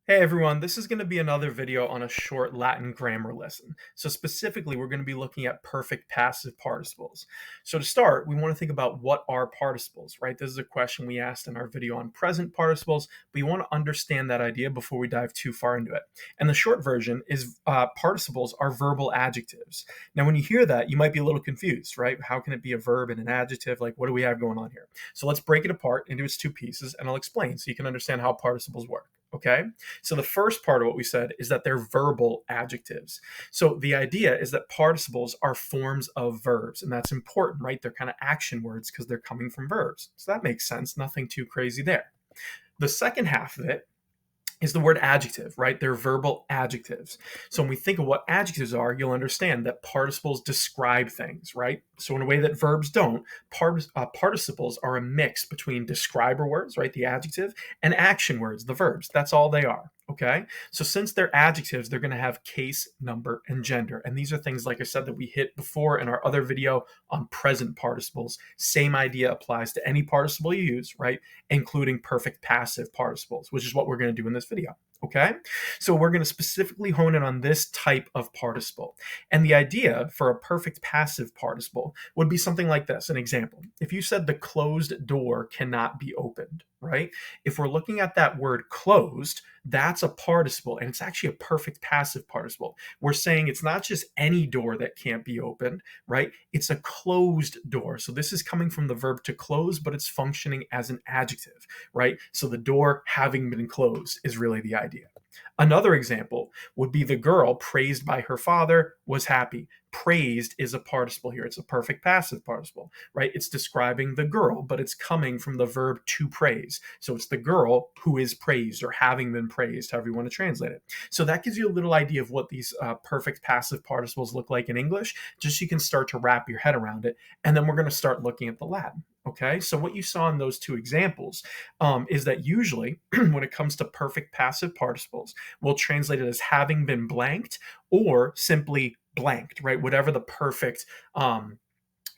Hey everyone, this is going to be another video on a short Latin grammar lesson. So specifically, we're going to be looking at perfect passive participles. So to start, we want to think about what are participles, right? This is a question we asked in our video on present participles, but you want to understand that idea before we dive too far into it. And the short version is participles are verbal adjectives. Now, when you hear that, you might be a little confused, right? How can it be a verb and an adjective? Like, what do we have going on here? So let's break it apart into its two pieces, and I'll explain so you can understand how participles work. Okay. So the first part of what we said is that they're verbal adjectives. So the idea is that participles are forms of verbs, and that's important, right? They're kind of action words because they're coming from verbs. So that makes sense. Nothing too crazy there. The second half of it is the word adjective, right? They're verbal adjectives. So when we think of what adjectives are, you'll understand that participles describe things, right? So in a way that verbs don't, participles are a mix between describer words, right, the adjective, and action words, the verbs. That's all they are, okay? So since they're adjectives, they're going to have case, number, and gender. And these are things, like I said, that we hit before in our other video on present participles. Same idea applies to any participle you use, right, including perfect passive participles, which is what we're going to do in this video. Okay, so we're going to specifically hone in on this type of participle. And the idea for a perfect passive participle would be something like this. An example: if you said the closed door cannot be opened, right? If we're looking at that word closed, that's a participle, and it's actually a perfect passive participle. We're saying it's not just any door that can't be opened, right? It's a closed door. So this is coming from the verb to close, but it's functioning as an adjective, right? So the door having been closed is really the idea. Another example would be the girl praised by her father was happy. Praised is a participle here. It's a perfect passive participle, right? It's describing the girl, but it's coming from the verb to praise. So it's the girl who is praised or having been praised, however you want to translate it. So that gives you a little idea of what these perfect passive participles look like in English, just so you can start to wrap your head around it. And then we're going to start looking at the Latin. Okay, so what you saw in those two examples is that usually when it comes to perfect passive participles, we'll translate it as having been blanked or simply blanked, right? Whatever the perfect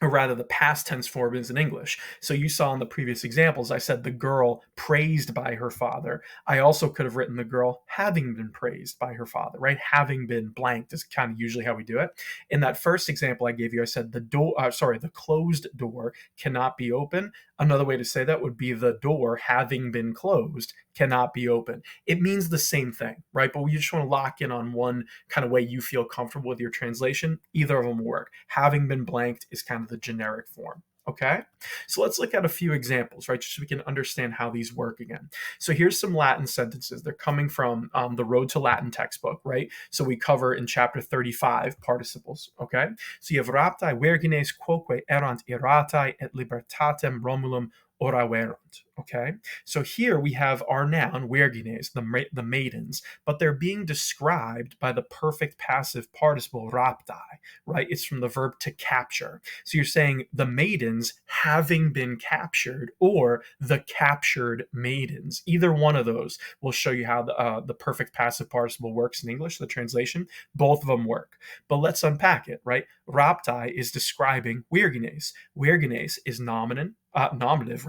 or rather the past tense form is in English. So you saw in the previous examples, I said the girl praised by her father. I also could have written the girl having been praised by her father, right? Having been blanked is kind of usually how we do it. In that first example I gave you, I said the closed door cannot be open. Another way to say that would be the door having been closed cannot be open. It means the same thing, right? But we just want to lock in on one kind of way you feel comfortable with your translation. Either of them will work. Having been blanked is kind of the generic form. Okay, so let's look at a few examples, right, just so we can understand how these work again. So here's some Latin sentences. They're coming from the Road to Latin textbook, right? So we cover in chapter 35 participles, okay? So you have raptae virgines quoque erant iratae et libertatem Romulum oraverunt, okay? So here we have our noun, virgines, the maidens, but they're being described by the perfect passive participle raptae, right? It's from the verb to capture. So you're saying the maidens having been captured or the captured maidens. Either one of those will show you how the perfect passive participle works in English, the translation. Both of them work. But let's unpack it, right? Raptae is describing virgines. Virgines is nominative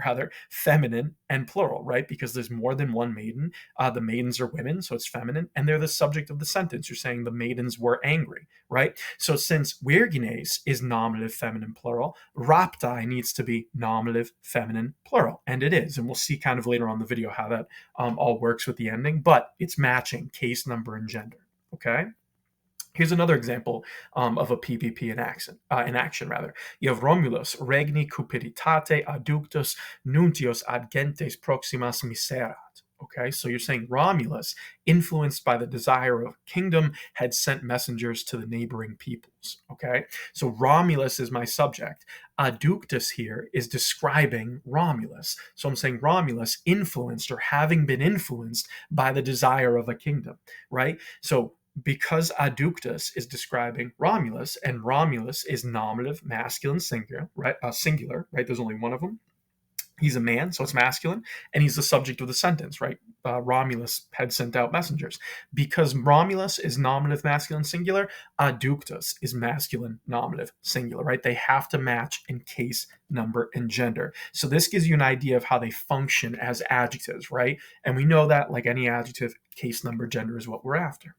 rather, feminine and plural, right? Because there's more than one maiden. The maidens are women, so it's feminine, and they're the subject of the sentence. You're saying the maidens were angry, right? So since virgines is nominative, feminine, plural, raptae needs to be nominative, feminine, plural, and it is. And we'll see kind of later on in the video how that all works with the ending, but it's matching case, number, and gender, okay? Here's another example of a PPP in action rather. You have Romulus, regni cupiditate adductus nuntios ad gentes proximas miserat. Okay, so you're saying Romulus, influenced by the desire of kingdom, had sent messengers to the neighboring peoples. Okay, so Romulus is my subject. Adductus here is describing Romulus. So I'm saying Romulus influenced or having been influenced by the desire of a kingdom, right? So because adductus is describing Romulus, and Romulus is nominative, masculine, singular, right? Singular, right? There's only one of them. He's a man, so it's masculine, and he's the subject of the sentence, right? Romulus had sent out messengers. Because Romulus is nominative, masculine, singular, adductus is masculine, nominative, singular, right? They have to match in case, number, and gender. So this gives you an idea of how they function as adjectives, right? And we know that, like any adjective, case, number, gender is what we're after.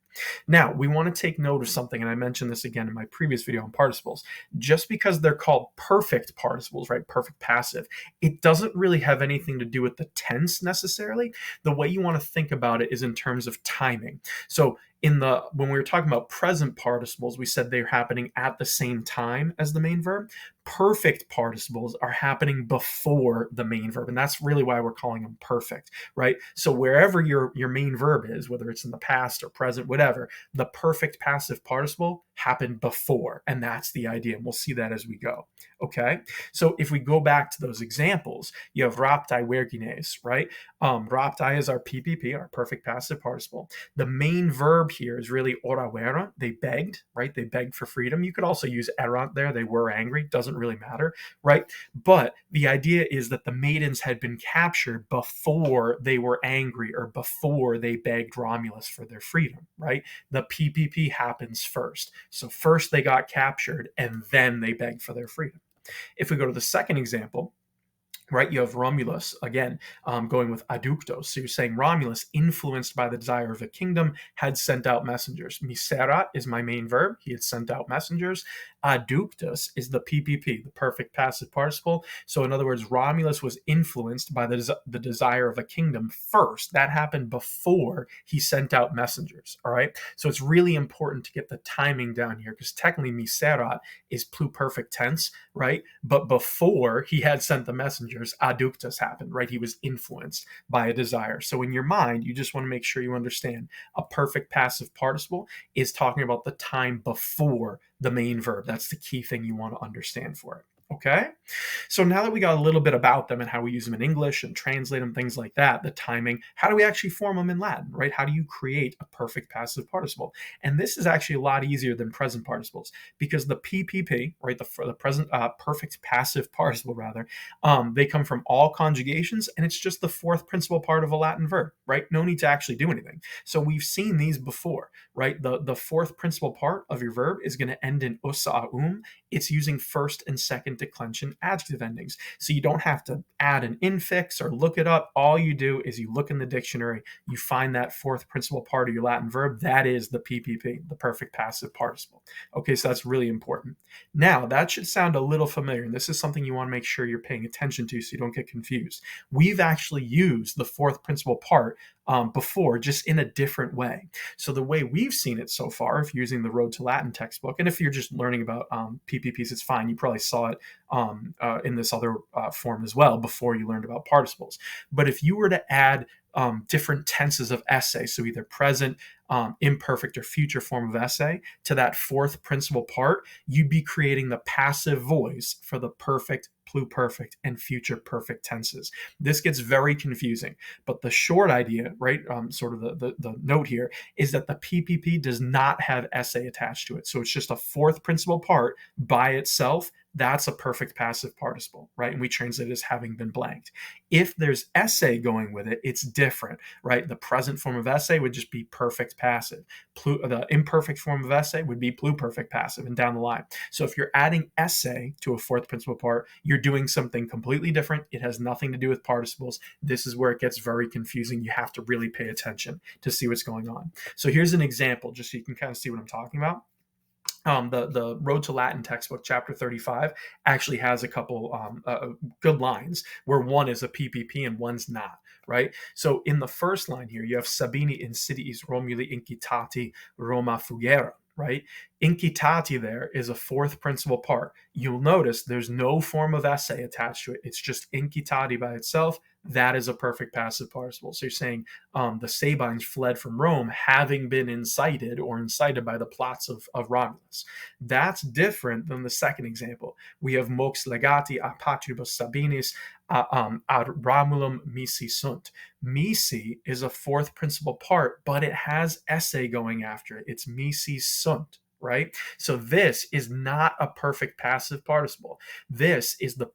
Now, we want to take note of something, and I mentioned this again in my previous video on participles. Just because they're called perfect participles, right, perfect passive, it doesn't really have anything to do with the tense necessarily. The way you want to think about it is in terms of timing. So when we were talking about present participles, we said they're happening at the same time as the main verb. Perfect participles are happening before the main verb, and that's really why we're calling them perfect, right? So wherever your main verb is, whether it's in the past or present, whatever, the perfect passive participle happened before, and that's the idea, and we'll see that as we go. Okay, so if we go back to those examples, you have raptai wergines, right? Raptai is our PPP, our perfect passive participle. The main verb here is really orawera. They begged, right? They begged for freedom. You could also use erant there. They were angry. Doesn't really matter, right? But the idea is that the maidens had been captured before they were angry or before they begged Romulus for their freedom, right? The PPP happens first. So first they got captured and then they begged for their freedom. If we go to the second example, right, you have Romulus, again, going with aductos. So you're saying Romulus, influenced by the desire of a kingdom, had sent out messengers. Miserat is my main verb. He had sent out messengers. Aductus is the PPP, the perfect passive participle. So in other words, Romulus was influenced by the desire of a kingdom first. That happened before he sent out messengers, all right? So it's really important to get the timing down here because technically Miserat is pluperfect tense, right? But before he had sent the messengers, aductus happened, right? He was influenced by a desire. So in your mind, you just want to make sure you understand a perfect passive participle is talking about the time before the main verb. That's the key thing you want to understand for it. Okay, so now that we got a little bit about them and how we use them in English and translate them, things like that, the timing, how do we actually form them in Latin, right? How do you create a perfect passive participle? And this is actually a lot easier than present participles because the PPP, right, the present perfect passive participle rather, they come from all conjugations and it's just the fourth principal part of a Latin verb, right? No need to actually do anything. So we've seen these before, right? The fourth principal part of your verb is going to end in usa It's using first and second declension adjective endings. So you don't have to add an infix or look it up. All you do is you look in the dictionary, you find that fourth principal part of your Latin verb. That is the PPP, the perfect passive participle. Okay, so that's really important. Now, that should sound a little familiar, and this is something you want to make sure you're paying attention to so you don't get confused. We've actually used the fourth principal part before, just in a different way. So the way we've seen it so far, if you're using the Road to Latin textbook, and if you're just learning about PPPs, it's fine. You probably saw it in this other form as well before you learned about participles. But if you were to add different tenses of essay, so either present, imperfect, or future form of essay to that fourth principal part, you'd be creating the passive voice for the perfect, pluperfect, and future perfect tenses. This gets very confusing, but the short idea, right, sort of the note here is that the PPP does not have essay attached to it. So it's just a fourth principal part by itself. That's a perfect passive participle, right? And we translate it as having been blanked. If there's essay going with it, it's different, right? The present form of essay would just be perfect passive. The imperfect form of essay would be pluperfect passive, and down the line. So if you're adding essay to a fourth principal part, you're doing something completely different. It has nothing to do with participles. This is where it gets very confusing. You have to really pay attention to see what's going on. So here's an example, just so you can kind of see what I'm talking about. The Road to Latin textbook, chapter 35, actually has a couple good lines where one is a PPP and one's not, right? So in the first line here, you have Sabini insidiis Romuli incitati Roma fugera, right? Incitati there is a fourth principal part. You'll notice there's no form of essay attached to it. It's just incitati by itself. That is a perfect passive participle. So you're saying the Sabines fled from Rome having been incited by the plots of Romulus. That's different than the second example. We have mox legati a patribus Sabinis ad Romulum misi sunt. Misi is a fourth principal part, but it has essay going after it. It's misi sunt, right? So this is not a perfect passive participle. This is the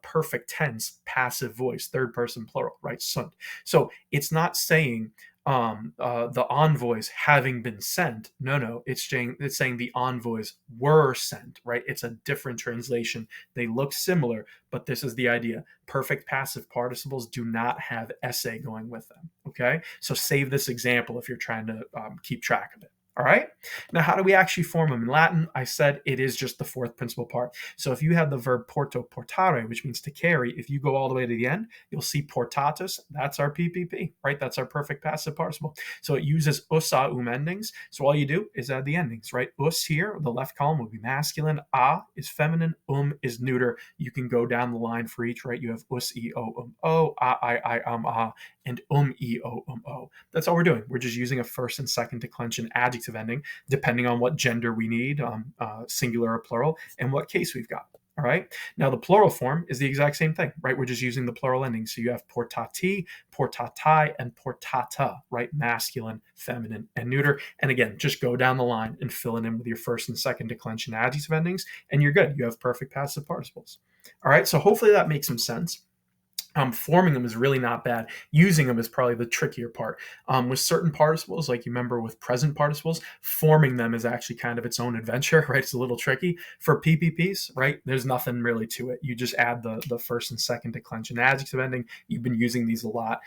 perfect tense passive voice, third person plural, right? Sunt. So it's not saying the envoys having been sent. No, it's saying the envoys were sent, right? It's a different translation. They look similar, but this is the idea. Perfect passive participles do not have essay going with them, okay? So save this example if you're trying to keep track of it. All right. Now, how do we actually form them in Latin? I said it is just the fourth principal part. So if you have the verb porto portare, which means to carry, if you go all the way to the end, you'll see portatus. That's our PPP, right? That's our perfect passive participle. So it uses us, a, endings. So all you do is add the endings, right? Us here, the left column will be masculine. A is feminine. Is neuter. You can go down the line for each, right? You have us, e, o, I, a, and e, o. That's all we're doing. We're just using a first and second declension adjective ending, depending on what gender we need, singular or plural, and what case we've got. All right. Now the plural form is the exact same thing, right? We're just using the plural ending. So you have portati, portatai, and portata, right? Masculine, feminine, and neuter. And again, just go down the line and fill it in with your first and second declension adjective endings, and you're good. You have perfect passive participles. All right. So hopefully that makes some sense. Forming them is really not bad. Using them is probably the trickier part. With certain participles, like you remember with present participles, forming them is actually kind of its own adventure, right? It's a little tricky. For PPPs, right, there's nothing really to it. You just add the first and second declension adjective ending. You've been using these a lot.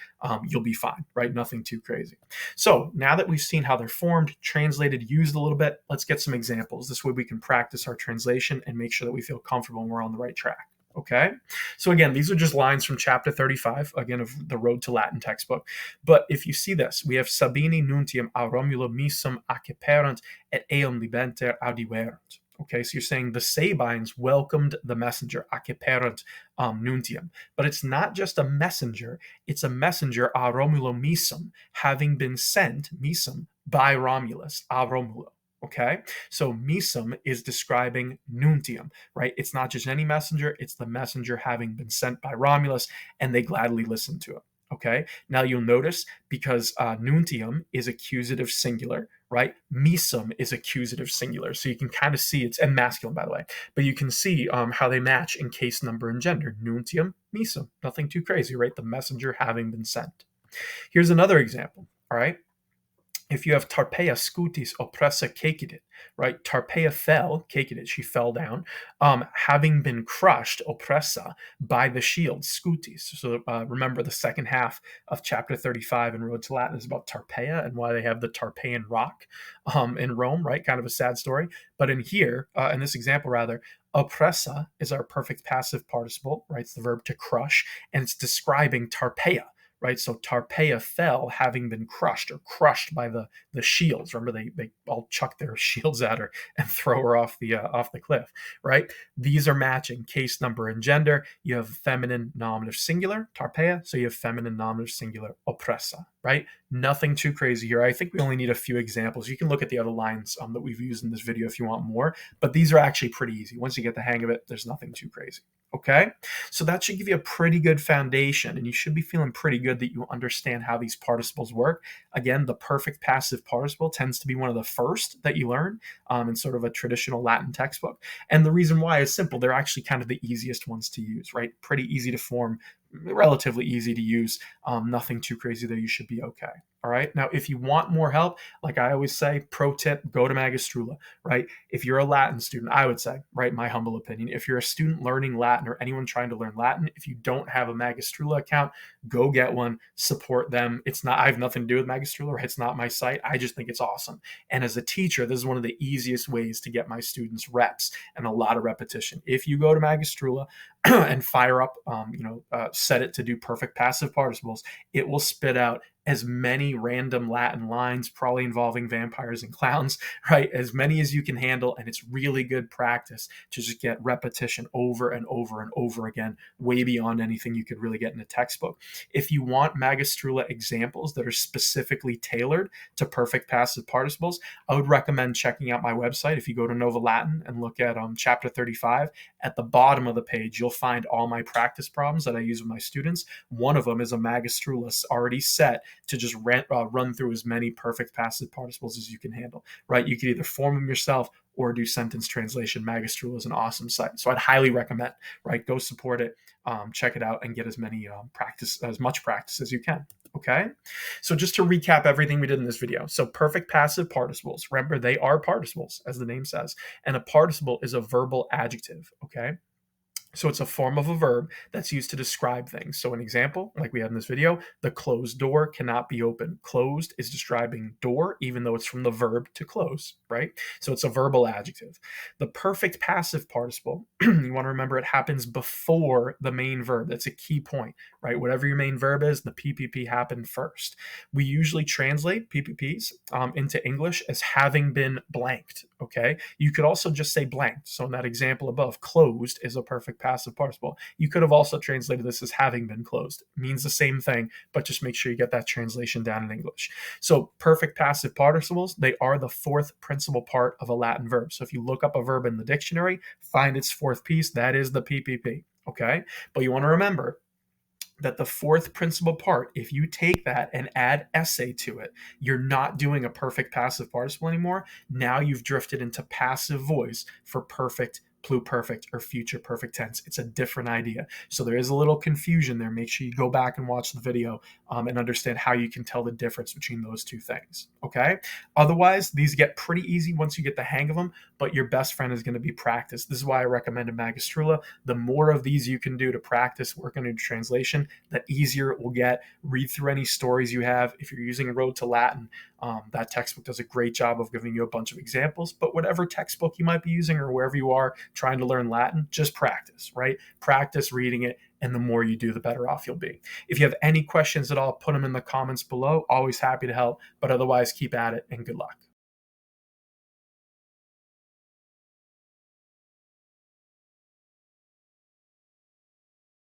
You'll be fine, right? Nothing too crazy. So now that we've seen how they're formed, translated, used a little bit, let's get some examples. This way we can practice our translation and make sure that we feel comfortable and we're on the right track. Okay, so again, these are just lines from chapter 35, again, of the Road to Latin textbook. But if you see this, we have Sabini nuntium a Romulo misum acceperant et eum libenter audiverant. Okay, so you're saying the Sabines welcomed the messenger, acceperant nuntium. But it's not just a messenger, it's a messenger a Romulo misum, having been sent, misum, by Romulus, a Romulo. Okay, so misum is describing nuntium, right? It's not just any messenger, it's the messenger having been sent by Romulus, and they gladly listened to it. Okay, now you'll notice because nuntium is accusative singular, right? Misum is accusative singular. So you can kind of see it's, and masculine, by the way, but you can see how they match in case, number, and gender. Nuntium, misum. Nothing too crazy, right? The messenger having been sent. Here's another example, all right? If you have Tarpeia scutis oppressa cacidit, right? Tarpeia fell, cacidit, she fell down, having been crushed, oppressa, by the shield, scutis. So remember the second half of chapter 35 in Road to Latin is about Tarpeia and why they have the Tarpeian rock in Rome, right? Kind of a sad story. But in here, in this example rather, oppressa is our perfect passive participle, right? It's the verb to crush, and it's describing Tarpeia. Right, so Tarpeia fell, having been crushed by the shields. Remember, they all chuck their shields at her and throw her off the cliff. Right, these are matching case, number, and gender. You have feminine nominative singular Tarpeia, so you have feminine nominative singular oppressa. Right, nothing too crazy here. I think we only need a few examples. You can look at the other lines that we've used in this video if you want more, but these are actually pretty easy. Once you get the hang of it, there's nothing too crazy. Okay, so that should give you a pretty good foundation, and you should be feeling pretty good that you understand how these participles work. Again, the perfect passive participle tends to be one of the first that you learn in sort of a traditional Latin textbook. And the reason why is simple. They're actually kind of the easiest ones to use, right? Pretty easy to form, relatively easy to use, nothing too crazy there. You should be okay. All right. Now, if you want more help, like I always say, pro tip, go to Magistrula, right? If you're a Latin student, I would say, right, my humble opinion, if you're a student learning Latin or anyone trying to learn Latin, if you don't have a Magistrula account, go get one, support them. I have nothing to do with Magistrula, right? It's not my site. I just think it's awesome. And as a teacher, this is one of the easiest ways to get my students reps and a lot of repetition. If you go to Magistrula and fire up, set it to do perfect passive participles, it will spit out as many random Latin lines, probably involving vampires and clowns, right? As many as you can handle. And it's really good practice to just get repetition over and over and over again, way beyond anything you could really get in a textbook. If you want Magistrula examples that are specifically tailored to perfect passive participles, I would recommend checking out my website. If you go to Nova Latin and look at chapter 35, at the bottom of the page, you'll find all my practice problems that I use with my students. One of them is a Magistrula already set to just run through as many perfect passive participles as you can handle, right? You could either form them yourself or do sentence translation. Magistrula is an awesome site. So I'd highly recommend, right? Go support it, check it out, and get as much practice as you can. Okay, so just to recap everything we did in this video. So perfect passive participles, remember they are participles as the name says, and a participle is a verbal adjective. Okay, so it's a form of a verb that's used to describe things. So an example, like we had in this video, the closed door cannot be opened. Closed is describing door, even though it's from the verb to close, right? So it's a verbal adjective. The perfect passive participle, you want to remember it happens before the main verb. That's a key point, right? Whatever your main verb is, the PPP happened first. We usually translate PPPs into English as having been blanked, okay? You could also just say blanked. So in that example above, closed is a perfect passive participle. You could have also translated this as having been closed. It means the same thing, but just make sure you get that translation down in English. So perfect passive participles, they are the fourth principal part of a Latin verb. So if you look up a verb in the dictionary, find its fourth piece, that is the PPP, okay? But you want to remember that the fourth principal part, if you take that and add essay to it, you're not doing a perfect passive participle anymore. Now you've drifted into passive voice for perfect, pluperfect, or future perfect tense. It's a different idea. So there is a little confusion there. Make sure you go back and watch the video and understand how you can tell the difference between those two things. Okay. Otherwise, these get pretty easy once you get the hang of them, but your best friend is going to be practice. This is why I recommended Magistrula. The more of these you can do to practice work on your translation, the easier it will get. Read through any stories you have. If you're using Road to Latin, that textbook does a great job of giving you a bunch of examples, but whatever textbook you might be using or wherever you are trying to learn Latin, just practice, right? Practice reading it, and the more you do, the better off you'll be. If you have any questions at all, put them in the comments below. Always happy to help, but otherwise keep at it and good luck.